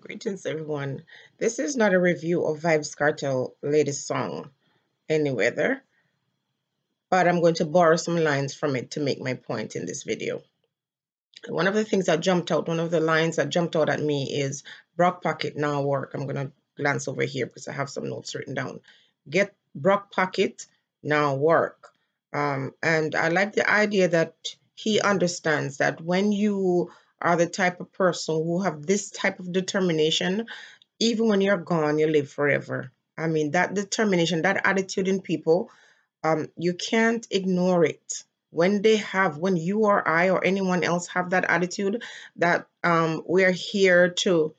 Greetings, everyone. This is not a review of Vybz Kartel latest song, Any Weather, but I'm going to borrow some lines from it to make my point in this video. One of the things that jumped out, one of the lines that jumped out at me is Bruck pocket now work. I'm going to glance over here because I have some notes written down. Get Bruck pocket now work. And I like the idea that he understands that when you are the type of person who have this type of determination, even when you're gone, you live forever. I mean, that determination, that attitude in people, you can't ignore it. When you or I or anyone else have that attitude that we're here to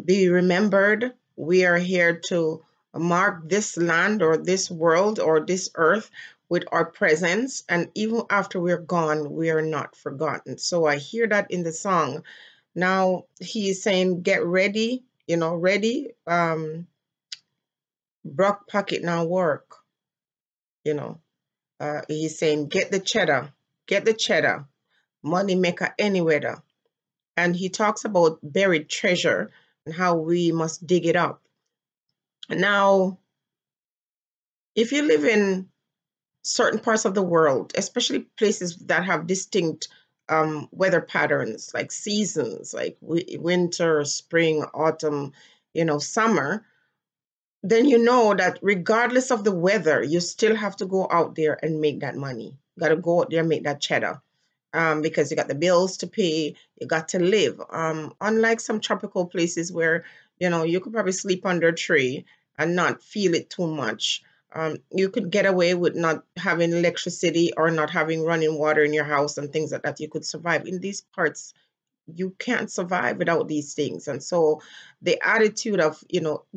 be remembered, we are here to mark this land or this world or this earth with our presence, and even after we're gone, we are not forgotten. So I hear that in the song. Now he's saying, get ready, ready. Brock pocket now work, you know. He's saying, get the cheddar, money maker anywhere. And he talks about buried treasure and how we must dig it up. Now, if you live in certain parts of the world, especially places that have distinct weather patterns, like seasons, like winter, spring, autumn, summer, then you know that regardless of the weather, you still have to go out there and make that money. You got to go out there and make that cheddar. Because you got the bills to pay, you got to live. Unlike some tropical places where, you could probably sleep under a tree and not feel it too much. You could get away with not having electricity or not having running water in your house and things like that. You could survive. In these parts, you can't survive without these things. And so the attitude of,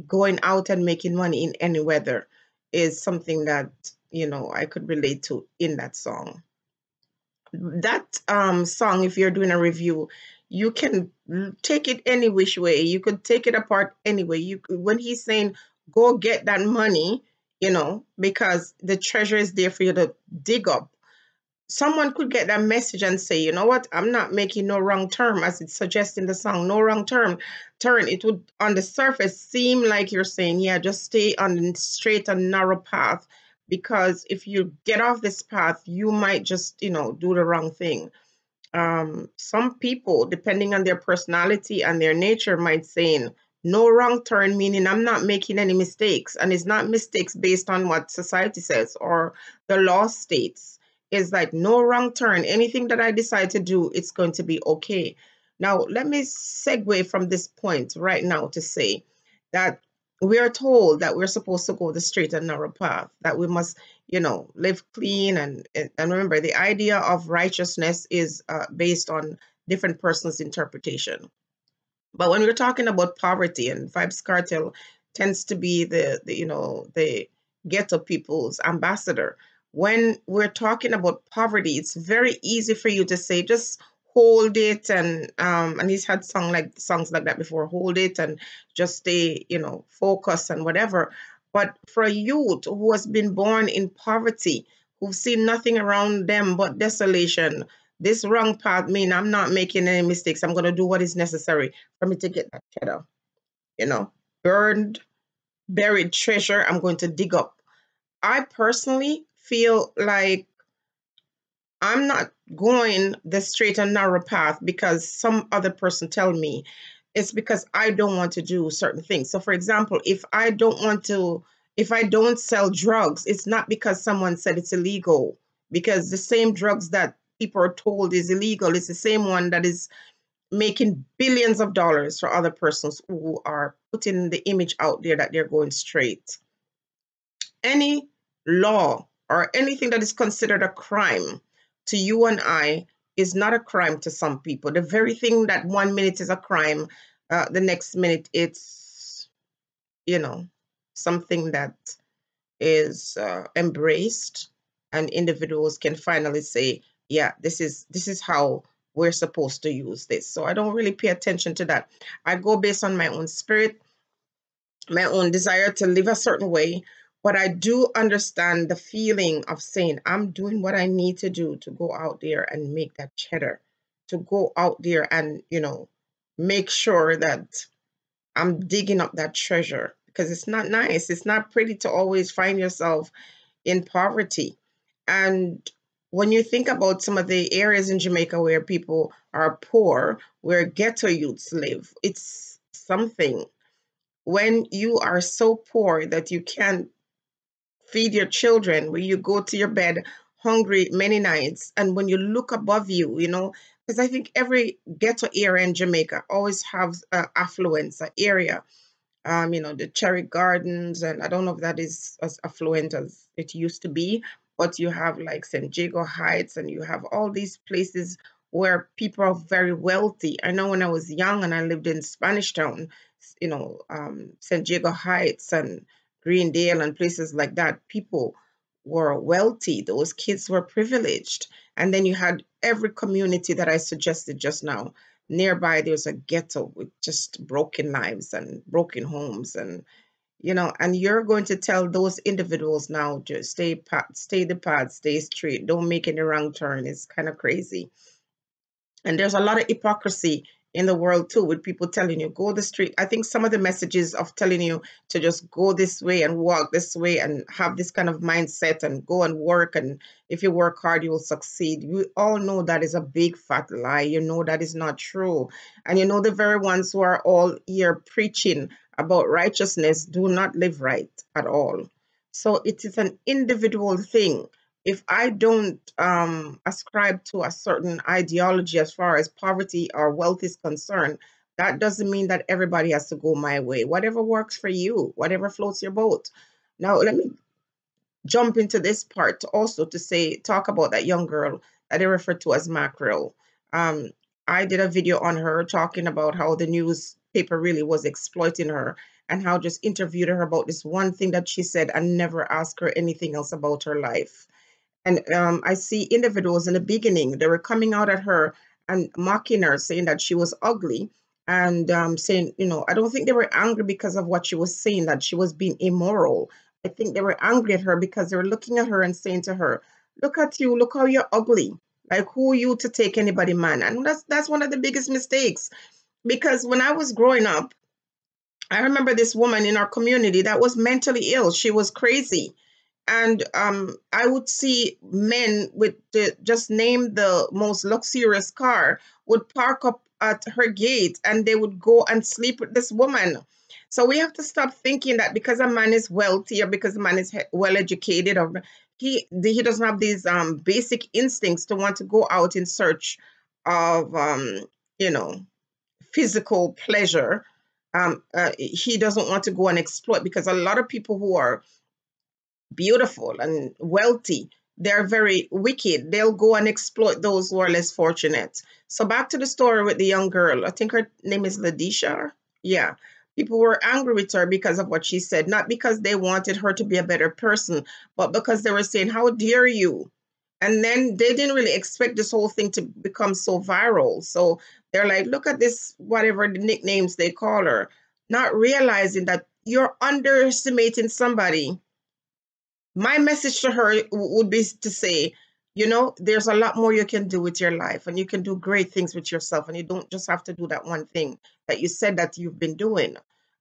going out and making money in any weather is something that, I could relate to in that song. That song, if you're doing a review, you can take it any which way. You could take it apart anyway. When he's saying go get that money, because the treasure is there for you to dig up. Someone could get that message and say, you know what, I'm not making no wrong turn, as it suggests in the song, no wrong turn. It would on the surface seem like you're saying, yeah, just stay on the straight and narrow path, because if you get off this path, you might just, do the wrong thing. Some people, depending on their personality and their nature, might say no wrong turn, meaning I'm not making any mistakes. And it's not mistakes based on what society says or the law states. It's like no wrong turn. Anything that I decide to do, it's going to be okay. Now, let me segue from this point right now to say that we are told that we're supposed to go the straight and narrow path, that we must, live clean. And remember, the idea of righteousness is based on different persons' interpretation. But when we're talking about poverty, and Vybz Kartel tends to be the ghetto people's ambassador. When we're talking about poverty, it's very easy for you to say, just hold it, and he's had songs like that before, hold it and just stay, focused and whatever. But for a youth who has been born in poverty, who've seen nothing around them but desolation, this wrong path mean I'm not making any mistakes. I'm going to do what is necessary for me to get that cheddar. You know, burned, buried treasure, I'm going to dig up. I personally feel like I'm not going the straight and narrow path because some other person tell me. It's because I don't want to do certain things. So for example, if I don't sell drugs, it's not because someone said it's illegal, because the same drugs that people are told is illegal, it's the same one that is making billions of dollars for other persons who are putting the image out there that they're going straight. Any law or anything that is considered a crime to you and I is not a crime to some people. The very thing that 1 minute is a crime, the next minute it's, something that is embraced, and individuals can finally say, yeah, this is how we're supposed to use this. So I don't really pay attention to that. I go based on my own spirit, my own desire to live a certain way. But I do understand the feeling of saying, I'm doing what I need to do to go out there and make that cheddar, to go out there and, make sure that I'm digging up that treasure because it's not nice. It's not pretty to always find yourself in poverty. And when you think about some of the areas in Jamaica where people are poor, where ghetto youths live, it's something. When you are so poor that you can't feed your children, when you go to your bed hungry many nights, and when you look above you, because I think every ghetto area in Jamaica always has affluence, an area, the cherry gardens, and I don't know if that is as affluent as it used to be, but you have like San Diego Heights, and you have all these places where people are very wealthy. I know when I was young and I lived in Spanish Town, San Diego Heights and Greendale and places like that, people were wealthy. Those kids were privileged. And then you had every community that I suggested just now. Nearby, there's a ghetto with just broken lives and broken homes, and you're going to tell those individuals now just stay the path, stay straight, don't make any wrong turn. It's kind of crazy. And there's a lot of hypocrisy in the world too, with people telling you, go the street. I think some of the messages of telling you to just go this way and walk this way and have this kind of mindset and go and work. And if you work hard, you will succeed. You all know that is a big fat lie. You know that is not true. And you know the very ones who are all here preaching about righteousness do not live right at all. So it is an individual thing. If I don't ascribe to a certain ideology as far as poverty or wealth is concerned, that doesn't mean that everybody has to go my way. Whatever works for you, whatever floats your boat. Now, let me jump into this part also to say, talk about that young girl that they refer to as Mackerel. Um, I did a video on her talking about how the newspaper really was exploiting her and how just interviewed her about this one thing that she said and never asked her anything else about her life. And I see individuals in the beginning, they were coming out at her and mocking her, saying that she was ugly. And saying, I don't think they were angry because of what she was saying, that she was being immoral. I think they were angry at her because they were looking at her and saying to her, look at you, look how you're ugly. Like, who are you to take anybody man? And that's one of the biggest mistakes. Because when I was growing up, I remember this woman in our community that was mentally ill. She was crazy. And I would see men with just name the most luxurious car would park up at her gate and they would go and sleep with this woman. So we have to stop thinking that because a man is wealthy or because a man is well educated or he doesn't have these basic instincts to want to go out in search of you know physical pleasure. He doesn't want to go and exploit, because a lot of people who are beautiful and wealthy, they're very wicked. They'll go and exploit those who are less fortunate. So back to the story with the young girl. I think her name is Ladisha. Yeah. People were angry with her because of what she said, not because they wanted her to be a better person, but because they were saying, how dare you? And then they didn't really expect this whole thing to become so viral. So they're like, look at this, whatever the nicknames they call her, not realizing that you're underestimating somebody. My message to her would be to say, there's a lot more you can do with your life, and you can do great things with yourself, and you don't just have to do that one thing that you said that you've been doing.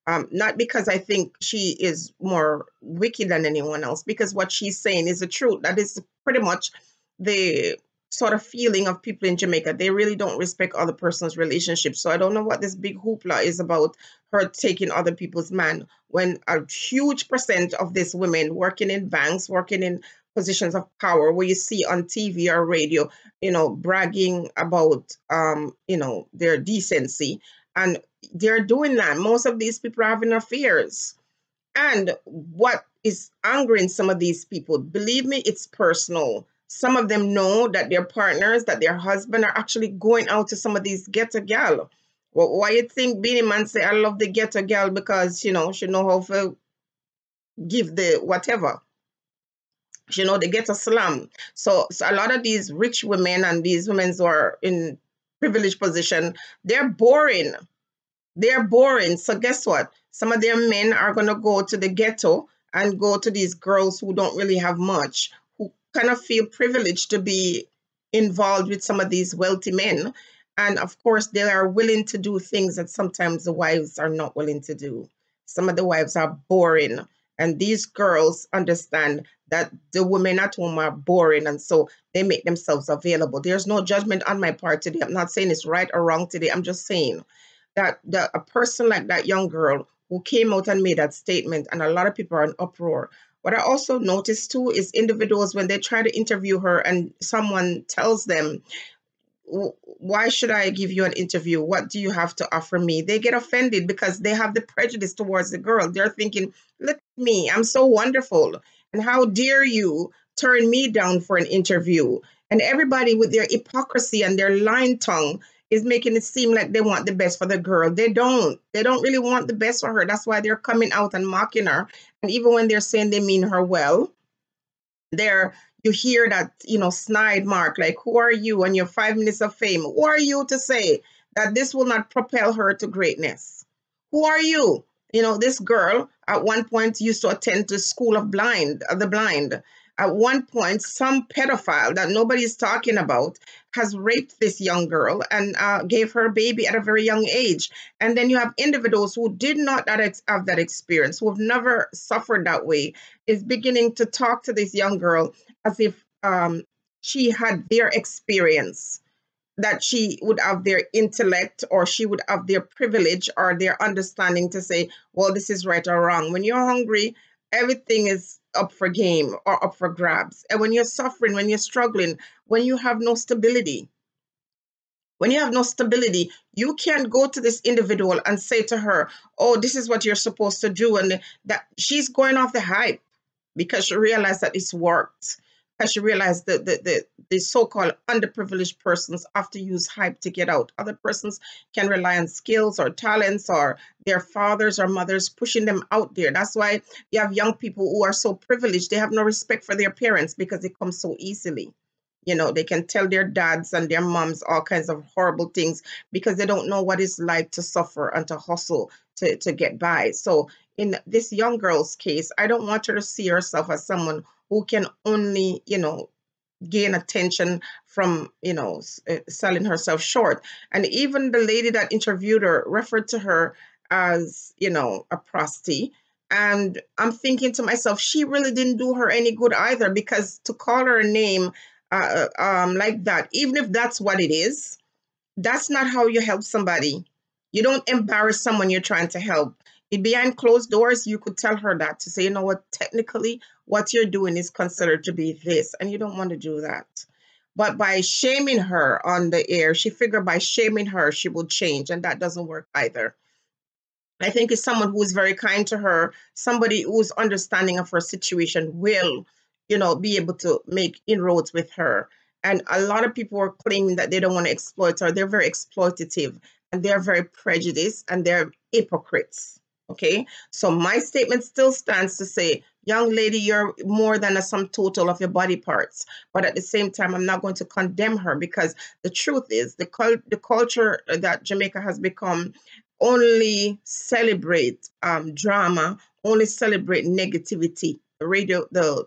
Not because I think she is more wicked than anyone else, because what she's saying is the truth. That is pretty much the sort of feeling of people in Jamaica. They really don't respect other person's relationships. So I don't know what this big hoopla is about her taking other people's man, when a huge percent of these women working in banks, working in positions of power, where you see on TV or radio, bragging about, their decency. And they're doing that. Most of these people are having affairs. And what is angering some of these people, believe me, it's personal. Some of them know that their partners, that their husband are actually going out to some of these ghetto gal. Well, why you think Beanie Man say, I love the ghetto gal because, she know how to give the whatever. She know they get a slum. So a lot of these rich women and these women who are in privileged position, they're boring. They're boring. So guess what? Some of their men are going to go to the ghetto and go to these girls who don't really have much, who kind of feel privileged to be involved with some of these wealthy men. And of course, they are willing to do things that sometimes the wives are not willing to do. Some of the wives are boring. And these girls understand that the women at home are boring. And so they make themselves available. There's no judgment on my part today. I'm not saying it's right or wrong today. I'm just saying that a person like that young girl who came out and made that statement, and a lot of people are in uproar. What I also noticed too is individuals, when they try to interview her and someone tells them, why should I give you an interview? What do you have to offer me? They get offended because they have the prejudice towards the girl. They're thinking, look at me, I'm so wonderful. And how dare you turn me down for an interview? And everybody with their hypocrisy and their lying tongue is making it seem like they want the best for the girl. They don't. They don't really want the best for her. That's why they're coming out and mocking her. And even when they're saying they mean her well, there you hear that, snide mark, like, who are you and your 5 minutes of fame? Who are you to say that this will not propel her to greatness? Who are you? This girl at one point used to attend the school of the blind. At one point, some pedophile that nobody's talking about has raped this young girl and gave her a baby at a very young age. And then you have individuals who did not have that experience, who have never suffered that way, is beginning to talk to this young girl as if she had their experience, that she would have their intellect, or she would have their privilege or their understanding to say, well, this is right or wrong. When you're hungry, everything is up for game or up for grabs. And when you're suffering, when you're struggling, when you have no stability, you can't go to this individual and say to her, oh, this is what you're supposed to do. And that she's going off the hype because she realized that it's worked. Because she realized that the so-called underprivileged persons have to use hype to get out. Other persons can rely on skills or talents or their fathers or mothers pushing them out there. That's why you have young people who are so privileged. They have no respect for their parents because it comes so easily. They can tell their dads and their moms all kinds of horrible things because they don't know what it's like to suffer and to hustle to get by. So in this young girl's case, I don't want her to see herself as someone who can only, gain attention from, selling herself short. And even the lady that interviewed her referred to her as, a prostitute. And I'm thinking to myself, she really didn't do her any good either, because to call her a name like that, even if that's what it is, that's not how you help somebody. You don't embarrass someone you're trying to help. Behind closed doors, you could tell her that, to say, you know what, technically, what you're doing is considered to be this, and you don't want to do that. But by shaming her on the air, she figured by shaming her, she will change, and that doesn't work either. I think it's someone who is very kind to her, somebody who's understanding of her situation will, be able to make inroads with her. And a lot of people are claiming that they don't want to exploit her. They're very exploitative, and they're very prejudiced, and they're hypocrites. Okay. So my statement still stands to say, young lady, you're more than a sum total of your body parts. But at the same time, I'm not going to condemn her, because the truth is the culture that Jamaica has become only celebrate drama, only celebrate negativity. The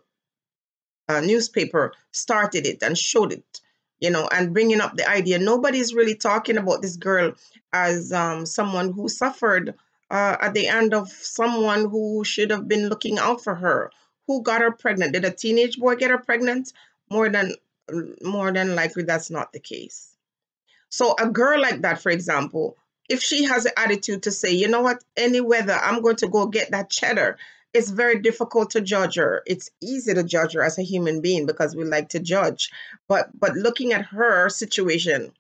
newspaper started it and showed it, and bringing up the idea. Nobody's really talking about this girl as someone who suffered at the end of someone who should have been looking out for her. Who got her pregnant? Did a teenage boy get her pregnant? More than more than likely, that's not the case. So a girl like that, for example, if she has an attitude to say, you know what, any weather, I'm going to go get that cheddar, it's very difficult to judge her. It's easy to judge her as a human being because we like to judge. But looking at her situation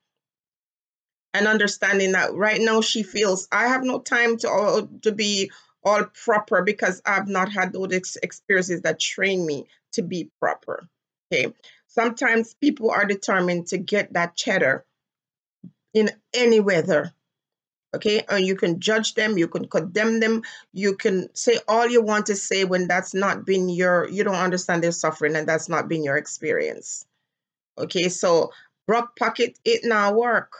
and understanding that right now she feels, I have no time to be all proper because I've not had those experiences that train me to be proper. Okay. Sometimes people are determined to get that cheddar in any weather. Okay, and you can judge them, you can condemn them, you can say all you want to say when that's not been you don't understand their suffering and that's not been your experience. Okay, so Bruck pocket, it now work.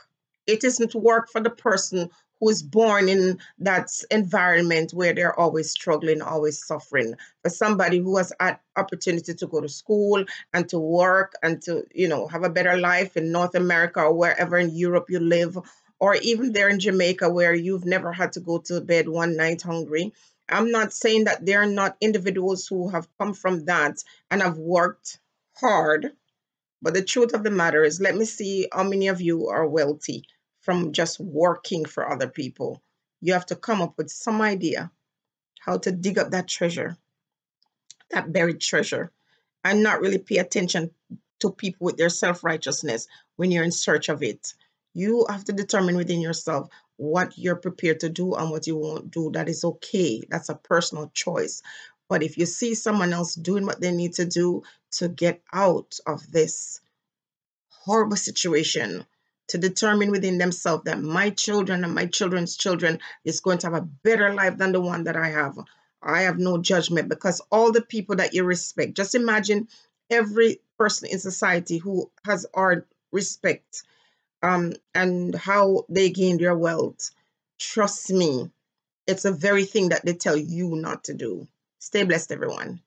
It isn't work for the person who is born in that environment where they're always struggling, always suffering. For somebody who has had opportunity to go to school and to work and to, have a better life in North America or wherever in Europe you live, or even there in Jamaica where you've never had to go to bed one night hungry. I'm not saying that there are not individuals who have come from that and have worked hard, but the truth of the matter is, let me see how many of you are wealthy from just working for other people. You have to come up with some idea how to dig up that treasure, that buried treasure, and not really pay attention to people with their self righteousness when you're in search of it. You have to determine within yourself what you're prepared to do and what you won't do. That is okay. That's a personal choice. But if you see someone else doing what they need to do to get out of this horrible situation, to determine within themselves that my children and my children's children is going to have a better life than the one that I have. I have no judgment, because all the people that you respect, just imagine every person in society who has our respect, and how they gain their wealth. Trust me, it's the very thing that they tell you not to do. Stay blessed, everyone.